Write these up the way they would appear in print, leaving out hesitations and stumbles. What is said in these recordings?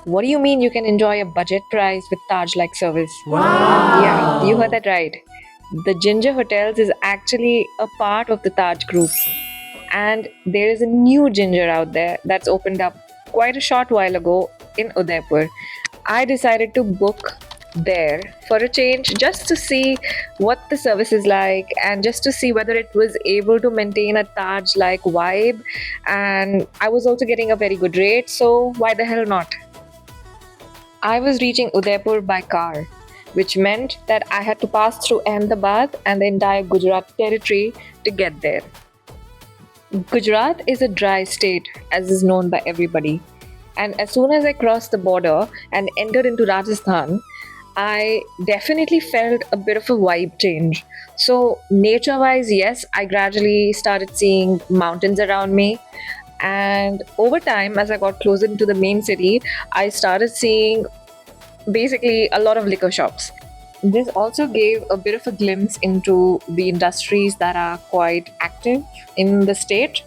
What do you mean you can enjoy a budget price with Taj-like service? Wow. Yeah, you heard that right. The Ginger Hotels is actually a part of the Taj group, and there is a new Ginger out there that's opened up quite a short while ago in Udaipur. I decided to book there for a change just to see what the service is like and just to see whether it was able to maintain a Taj like vibe. And I was also getting a very good rate, so why the hell not? I was reaching Udaipur by car, which meant that I had to pass through Ahmedabad and the entire Gujarat territory to get there. Gujarat is a dry state, as is known by everybody. And as soon as I crossed the border and entered into Rajasthan, I definitely felt a bit of a vibe change. So, nature wise, yes, I gradually started seeing mountains around me. And over time, as I got closer into the main city, I started seeing basically a lot of liquor shops. This also gave a bit of a glimpse into the industries that are quite active in the state.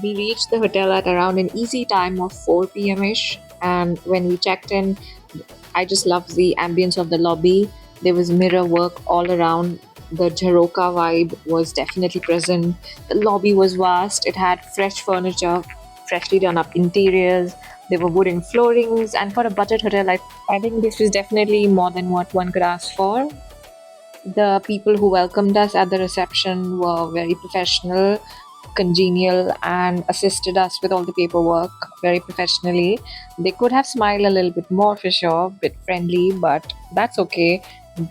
We reached the hotel at around an easy time of 4 p.m. ish, and when we checked in, I just loved the ambience of the lobby. There was mirror work all around. The Jharoka vibe was definitely present. The lobby was vast. It had fresh furniture, freshly done up interiors. There were wooden floorings, and for a budget hotel, I think this was definitely more than what one could ask for. The people who welcomed us at the reception were very professional, congenial, and assisted us with all the paperwork very professionally. They could have smiled a little bit more for sure, a bit friendly, but that's okay.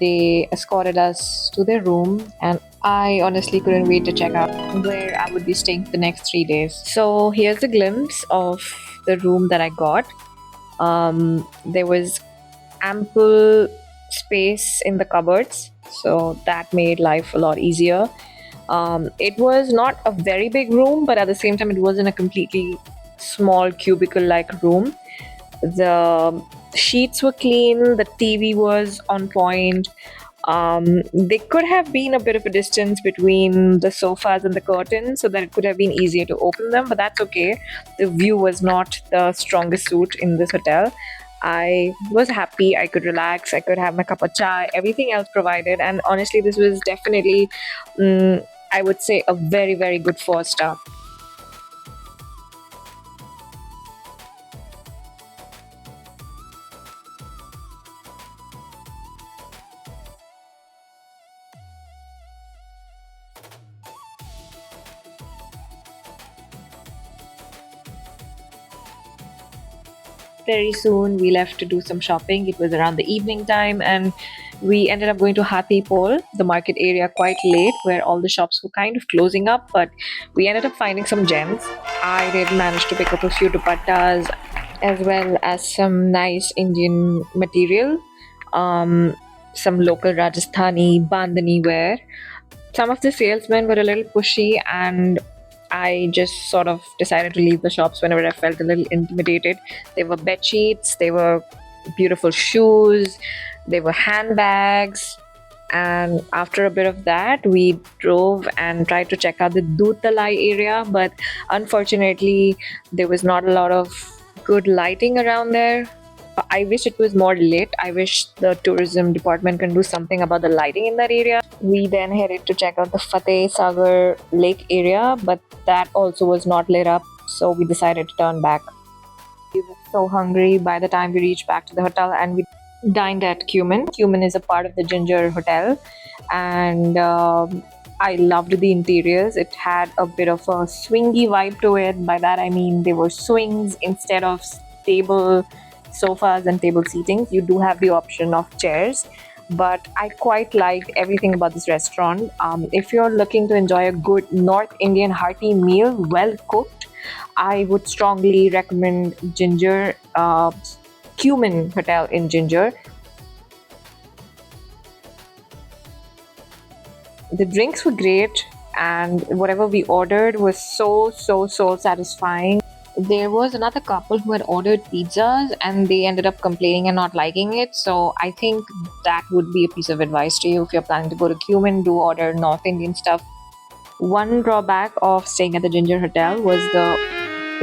They escorted us to their room, and I honestly couldn't wait to check out where I would be staying for the next 3 days. So here's a glimpse of the room that I got. There was ample space in the cupboards, so that made life a lot easier. It was not a very big room, but at the same time, it wasn't a completely small cubicle like room. The sheets were clean, the TV was on point. There could have been a bit of a distance between the sofas and the curtains so that it could have been easier to open them, but that's okay. The view was not the strongest suit in this hotel. I was happy, I could relax, I could have my cup of chai, everything else provided, and honestly, this was definitely, I would say, a very, very good 4 star. Very soon we left to do some shopping. It was around the evening time, and we ended up going to Hathipole, the market area, quite late, where all the shops were kind of closing up. But we ended up finding some gems. I did manage to pick up a few dupattas as well as some nice Indian material, um, some local Rajasthani bandhani wear. Some of the salesmen were a little pushy, and I just sort of decided to leave the shops whenever I felt a little intimidated. There were bed sheets, there were beautiful shoes, there were handbags, and after a bit of that, we drove and tried to check out the Dutalai area, but unfortunately, there was not a lot of good lighting around there. I wish it was more lit. I wish the tourism department can do something about the lighting in that area. We then headed to check out the Fateh Sagar Lake area, but that also was not lit up, so we decided to turn back. We were so hungry by the time we reached back to the hotel, and we dined at Qmin. Qmin is a part of the Ginger Hotel, and I loved the interiors. It had a bit of a swingy vibe to it. By that I mean there were swings instead of stable sofas and table seatings. You do have the option of chairs, but I quite liked everything about this restaurant. If you're looking to enjoy a good North Indian hearty meal, well cooked, I would strongly recommend Ginger, Qmin Hotel in Ginger. The drinks were great, and whatever we ordered was so satisfying. There was another couple who had ordered pizzas and they ended up complaining and not liking it. So I think that would be a piece of advice to you if you're planning to go to Cumin. Do order North Indian stuff. One drawback of staying at the Ginger Hotel was the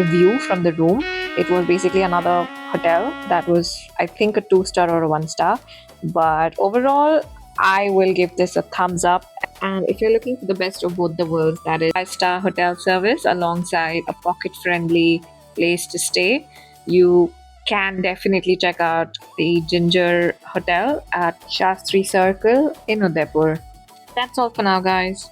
view from the room. It was basically another hotel that was, I think, a 2 star or a 1 star. But overall, I will give this a thumbs up. And if you're looking for the best of both the worlds, that is 5 star hotel service alongside a pocket friendly place to stay, you can definitely check out the Ginger Hotel at Shastri Circle in Udaipur. That's all for now, guys.